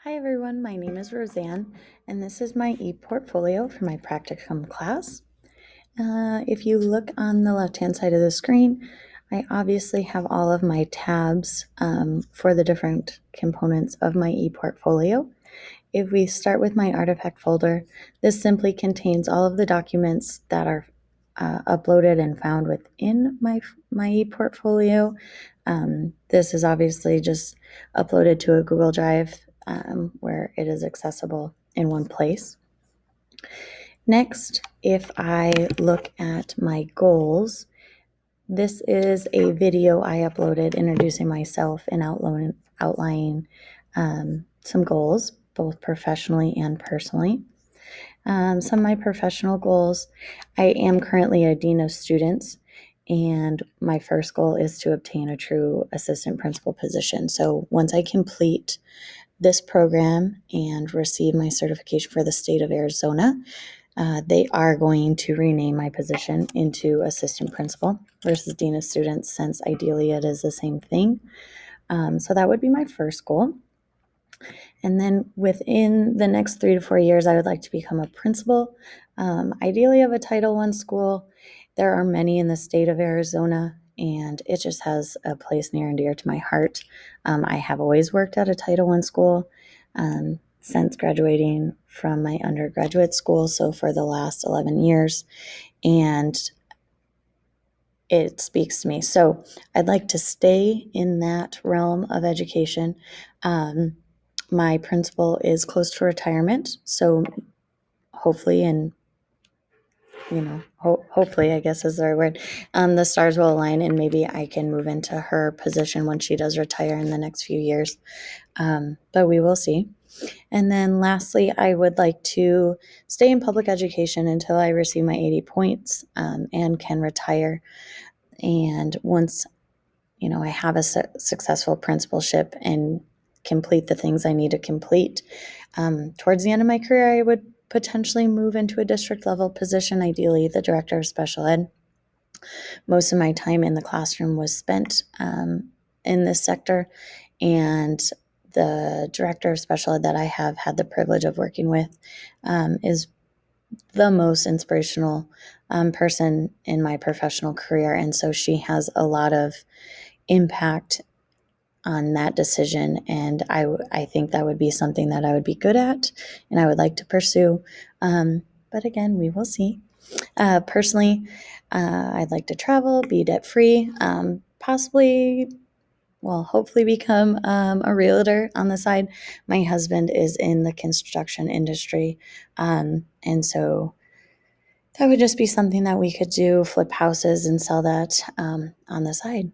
Hi everyone, my name is Rosanne, and this is my e-portfolio for my practicum class. If you look on the left-hand side of the screen, I obviously have all of my tabs for the different components of my e-portfolio. If we start with my artifact folder, this simply contains all of the documents that are uploaded and found within my e-portfolio. This is obviously just uploaded to a Google Drive where it is accessible in one place. Next, if I look at my goals, this is a video I uploaded introducing myself and outlining some goals, both professionally and personally. Some of my professional goals, I am currently a dean of students, and my first goal is to obtain a true assistant principal position. So once I complete this program and receive my certification for the state of Arizona, they are going to rename my position into assistant principal versus dean of students, since ideally it is the same thing. So that would be my first goal. And then within the next 3 to 4 years, I would like to become a principal, ideally of a Title I school. There are many in the state of Arizona, and it just has a place near and dear to my heart. I have always worked at a Title I school since graduating from my undergraduate school, so for the last 11 years, and it speaks to me. So I'd like to stay in that realm of education. My principal is close to retirement, so hopefully, and hopefully, I guess is the right word, the stars will align and maybe I can move into her position when she does retire in the next few years. But we will see. And then lastly, I would like to stay in public education until I receive my 80 points and can retire. And once I have a successful principalship and complete the things I need to complete, towards the end of my career, I would potentially move into a district level position, ideally the director of special ed. Most of my time in the classroom was spent in this sector, and the director of special ed that I have had the privilege of working with is the most inspirational person in my professional career. And so she has a lot of impact on that decision. And I think that would be something that I would be good at and I would like to pursue. But again, we will see. Personally, I'd like to travel, be debt free, possibly, well, hopefully become a realtor on the side. My husband is in the construction industry. And so that would just be something that we could do, flip houses and sell that on the side.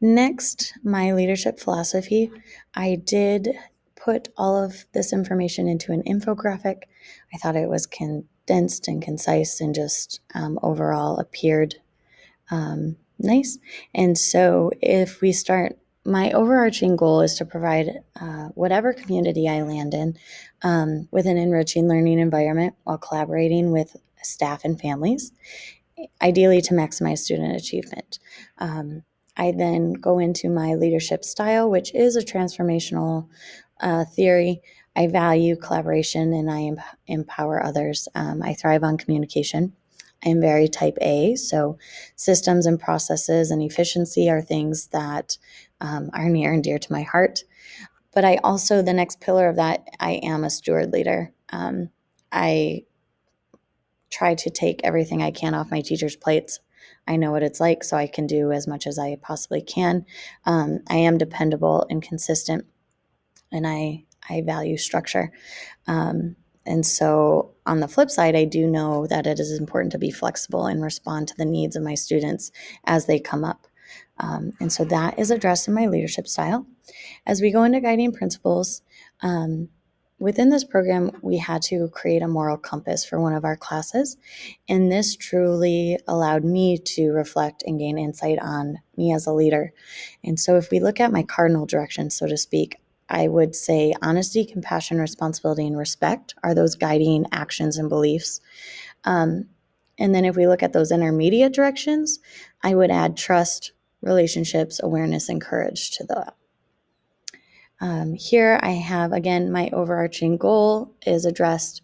Next, my leadership philosophy. I did put all of this information into an infographic. I thought it was condensed and concise and just overall appeared nice. And so if we start, my overarching goal is to provide whatever community I land in with an enriching learning environment while collaborating with staff and families, ideally to maximize student achievement. I then go into my leadership style, which is a transformational theory. I value collaboration and I empower others. I thrive on communication. I'm very type A, so systems and processes and efficiency are things that are near and dear to my heart. But I also, the next pillar of that, I am a steward leader. I try to take everything I can off my teachers' plates. I know what it's like, so I can do as much as I possibly can. I am dependable and consistent, and I value structure. And so on the flip side, I do know that it is important to be flexible and respond to the needs of my students as they come up. And so that is addressed in my leadership style. As we go into guiding principles, within this program, we had to create a moral compass for one of our classes. And this truly allowed me to reflect and gain insight on me as a leader. And so if we look at my cardinal directions, so to speak, I would say honesty, compassion, responsibility, and respect are those guiding actions and beliefs. And then if we look at those intermediate directions, I would add trust, relationships, awareness, and courage to that. Here I have, again, my overarching goal is addressed,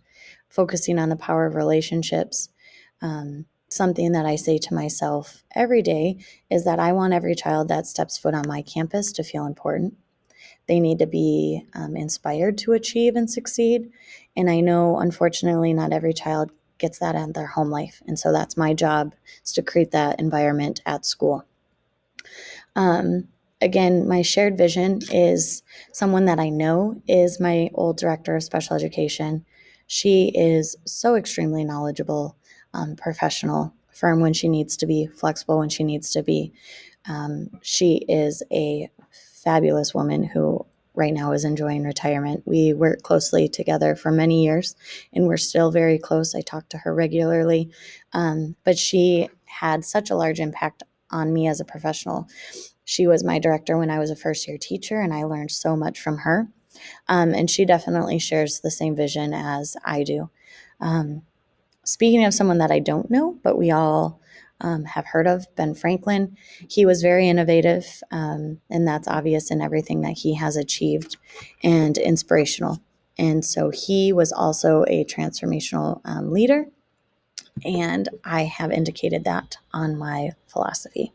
focusing on the power of relationships. Something that I say to myself every day is that I want every child that steps foot on my campus to feel important. They need to be inspired to achieve and succeed. And I know, unfortunately, not every child gets that in their home life. And so that's my job, is to create that environment at school. Um, Again, my shared vision is someone that I know is my old director of special education. She is so extremely knowledgeable, professional, firm when she needs to be, flexible when she needs to be. She is a fabulous woman who right now is enjoying retirement. We worked closely together for many years, and we're still very close. I talk to her regularly, but she had such a large impact on me as a professional. She was my director when I was a first-year teacher, and I learned so much from her. And she definitely shares the same vision as I do. Um, Speaking of someone that I don't know, but we all have heard of, Ben Franklin. He was very innovative, and that's obvious in everything that he has achieved, and inspirational. And so he was also a transformational leader, and I have indicated that on my philosophy.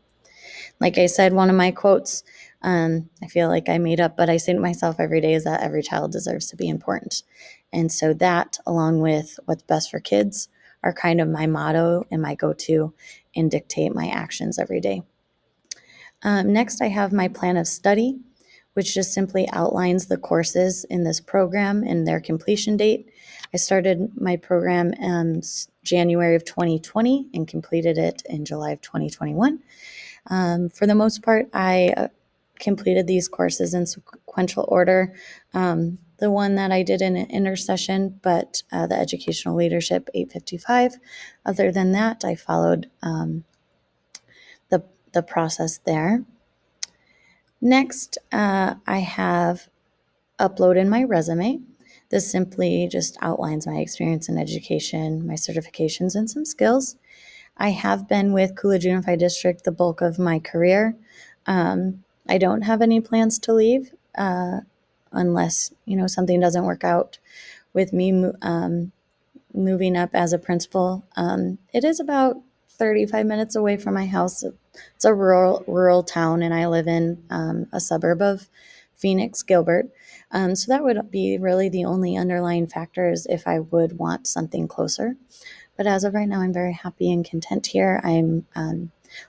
Like I said, one of my quotes, I feel like I made up, but I say to myself every day, is that every child deserves to be important. And so that, along with what's best for kids, are kind of my motto and my go-to, and dictate my actions every day. Next, I have my plan of study, which just simply outlines the courses in this program and their completion date. I started my program in January of 2020 and completed it in July of 2021. For the most part, I completed these courses in sequential order. The one that I did in an intersession, but the educational leadership 855. Other than that, I followed the the process there. Next, I have uploaded my resume. This simply just outlines my experience in education, my certifications, and some skills. I have been with Coolidge Unified District the bulk of my career. I don't have any plans to leave unless something doesn't work out with me moving up as a principal. It is about 35 minutes away from my house. It's a rural town, and I live in a suburb of Phoenix, Gilbert. So that would be really the only underlying factors if I would want something closer. But as of right now, I'm very happy and content here. I'm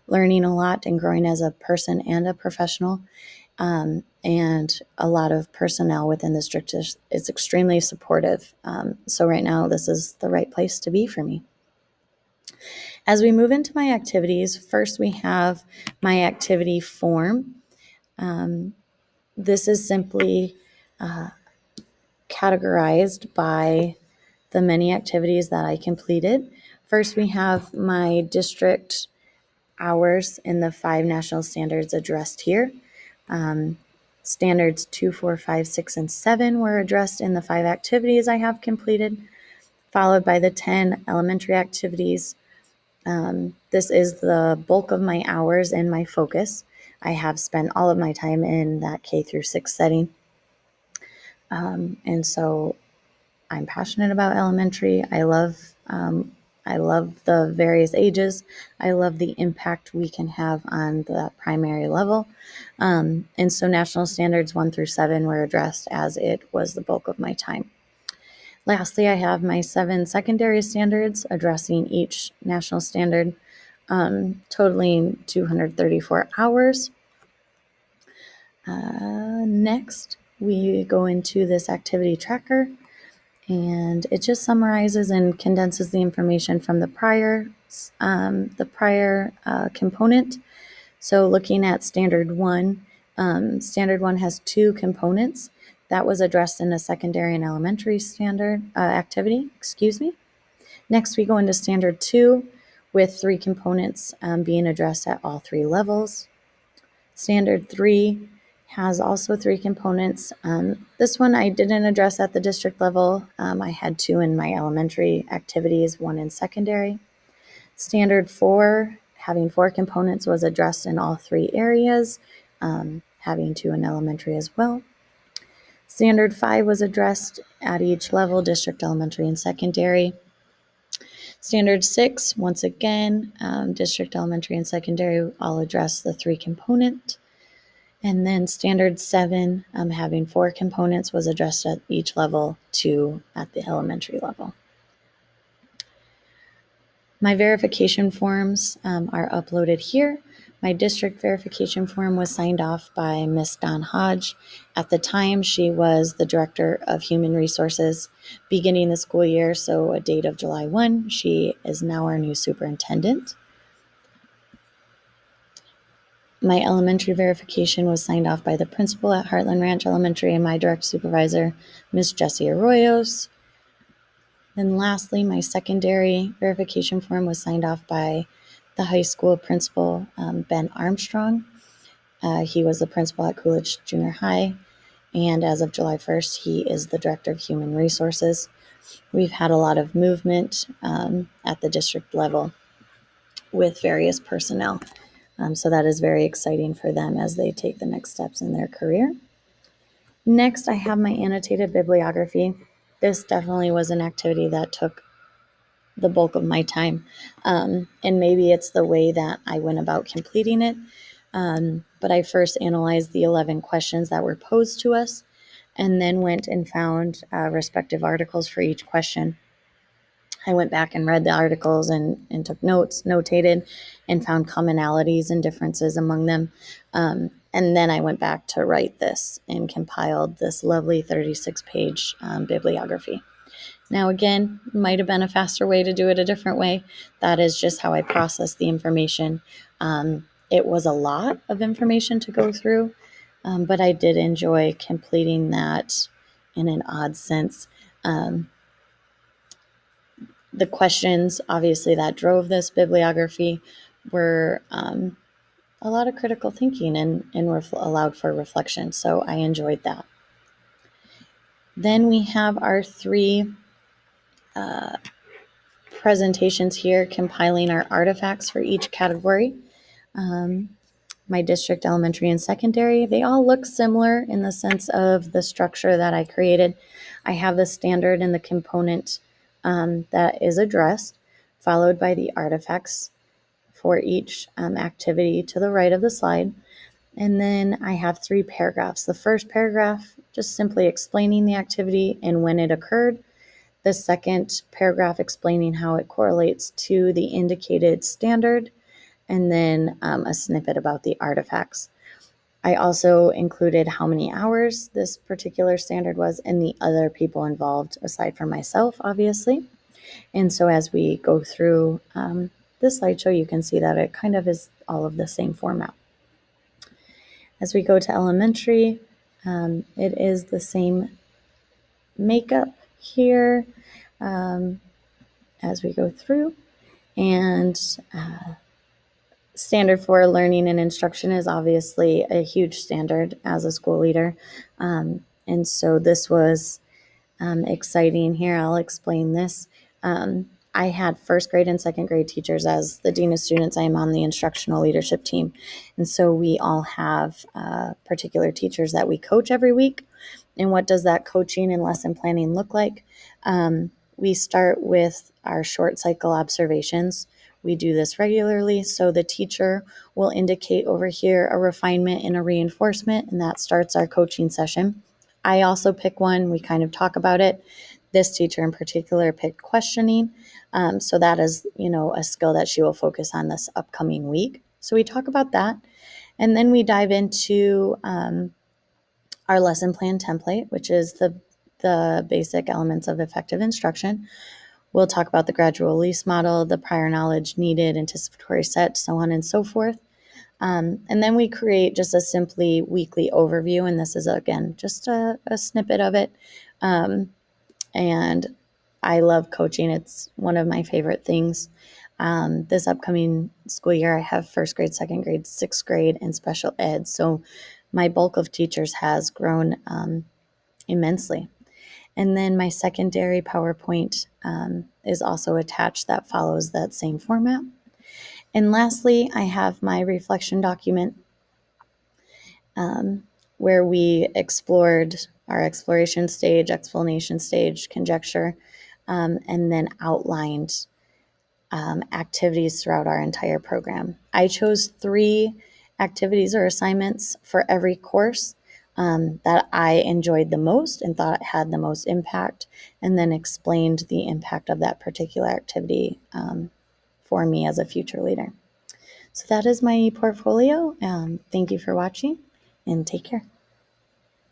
learning a lot and growing as a person and a professional. And a lot of personnel within the district is extremely supportive. So right now, this is the right place to be for me. As we move into my activities, first we have my activity form. This is simply categorized by the many activities that I completed. First, we have my district hours in the 5 national standards addressed here. Standards 2, 4, 5, 6, and 7 were addressed in the 5 activities I have completed, followed by the 10 elementary activities. This is the bulk of my hours and my focus. I have spent all of my time in that K through 6 setting. And so I'm passionate about elementary. I love the various ages. I love the impact we can have on the primary level. And so national standards 1 through 7 were addressed, as it was the bulk of my time. Lastly, I have my 7 secondary standards addressing each national standard, totaling 234 hours. Next, we go into this activity tracker, and it just summarizes and condenses the information from the prior component. So looking at standard 1, standard 1 has 2 components. That was addressed in a secondary and elementary standard activity, Next, we go into standard 2 with 3 components being addressed at all 3 levels. Standard 3 has also 3 components. This one I didn't address at the district level. I had 2 in my elementary activities, 1 in secondary. Standard 4, having 4 components, was addressed in all 3 areas, having 2 in elementary as well. Standard 5 was addressed at each level, district, elementary, and secondary. Standard 6, once again, district, elementary, and secondary all address the 3 component. And then Standard 7, having 4 components, was addressed at each level, 2 at the elementary level. My verification forms are uploaded here. My district verification form was signed off by Miss Dawn Hodge. At the time, she was the Director of Human Resources beginning the school year, so a date of July 1. She is now our new superintendent. My elementary verification was signed off by the principal at Heartland Ranch Elementary and my direct supervisor, Miss Jessie Arroyos. Then lastly, my secondary verification form was signed off by the high school principal, Ben Armstrong. He was the principal at Coolidge Junior High, and as of July 1st, he is the Director of Human Resources. We've had a lot of movement at the district level with various personnel, so that is very exciting for them as they take the next steps in their career. Next, I have my annotated bibliography. This definitely was an activity that took the bulk of my time. And maybe it's the way that I went about completing it. But I first analyzed the 11 questions that were posed to us and then went and found respective articles for each question. I went back and read the articles and took notes, notated, and found commonalities and differences among them. And then I went back to write this and compiled this lovely 36-page bibliography. Now, again, might have been a faster way to do it a different way. That is just how I process the information. It was a lot of information to go through, but I did enjoy completing that in an odd sense. The questions, obviously, that drove this bibliography were a lot of critical thinking and were allowed for reflection, so I enjoyed that. Then we have our 3 presentations here, compiling our artifacts for each category. My district, elementary, and secondary, they all look similar in the sense of the structure that I created. I have the standard and the component that is addressed, followed by the artifacts for each activity to the right of the slide. And then I have 3 paragraphs. The first paragraph, just simply explaining the activity and when it occurred. The second paragraph explaining how it correlates to the indicated standard, and then a snippet about the artifacts. I also included how many hours this particular standard was and the other people involved, aside from myself, obviously. And so as we go through this slideshow, you can see that it kind of is all of the same format. As we go to elementary, it is the same makeup here as we go through. And standard for learning and instruction is obviously a huge standard as a school leader. And so this was exciting here. I'll explain this. I had first grade and second grade teachers as the dean of students. I am on the instructional leadership team. And so we all have particular teachers that we coach every week. And what does that coaching and lesson planning look like? We start with our short cycle observations. We do this regularly, so the teacher will indicate over here a refinement and a reinforcement, and that starts our coaching session. I also pick one. We kind of talk about it. This teacher in particular picked questioning, so that is, a skill that she will focus on this upcoming week. So we talk about that, and then we dive into our lesson plan template, which is the basic elements of effective instruction. We'll talk about the gradual release model, the prior knowledge needed, anticipatory set, so on and so forth. And then we create just a simply weekly overview, and this is, again, just a snippet of it. And I love coaching. It's one of my favorite things. This upcoming school year, I have first grade, second grade, sixth grade, and special ed. So my bulk of teachers has grown immensely. And then my secondary PowerPoint is also attached that follows that same format. And lastly, I have my reflection document where we explored our exploration stage, explanation stage, conjecture, and then outlined activities throughout our entire program. I chose 3 activities or assignments for every course that I enjoyed the most and thought had the most impact, and then explained the impact of that particular activity for me as a future leader. So that is my portfolio. Thank you for watching, and take care.